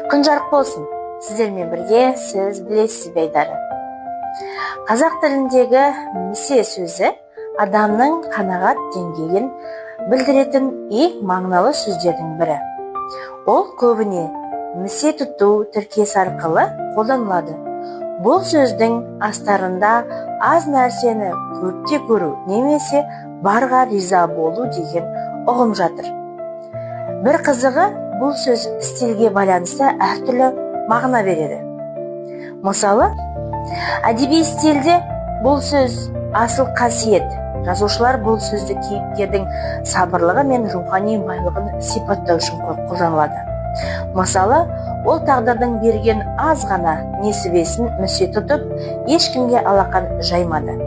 Күн жарық болсын. Сіздермен бірге сіз білесіз бе айдары. Қазақ тіліндегі місе сөзі адамның қанағат деңгейін білдіретін ең мағыналы сөздердің бірі. Ол көбіне місе тұту тіркесі арқылы қолданылады. Бұл сөздің астарында аз нәрсені көпте көру немесе барға риза болу деген ұғым жатыр. Бір қызығы, бұл сөз стильге байланысты әртүрлі мағына береді. Мысалы, әдеби стильде бұл сөз асыл қасиет. Жазушылар бұл сөзді кейіпкердің сабырлығы мен рухани байлығын сипаттау үшін қолданылады. Мысалы, ол тағдырдың берген аз ғана несібесін місе тұтып, ешкімге алақан жаймады.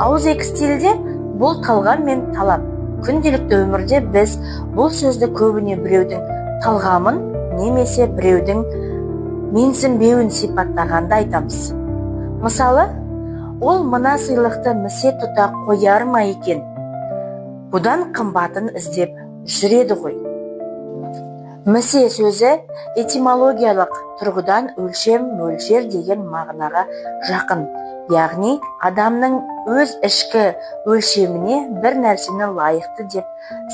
Ауызекі стильде бұл талғам мен талап. Күнделікті өмірде біз бұл сөзді көбіне біреудің талғамын немесе біреудің менсінбеуін сипаттағанда айтамыз. Мысалы, ол мына сыйлықты місе тұта қояр ма екен? Бұдан қымбатын іздеп жүреді ғой. Місе сөзі этимологиялық тұрғыдан өлшем, мөлшер деген мағынаға жақын. Яғни, адамның өз ішкі өлшеміне бір нәрсені лайықты деп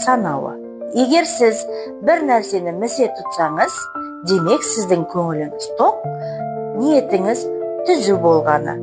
санауы. Егер сіз бір нәрсені місе тұтсаңыз, демек сіздің көңіліңіз тоқ, ниетіңіз түзу болғаны.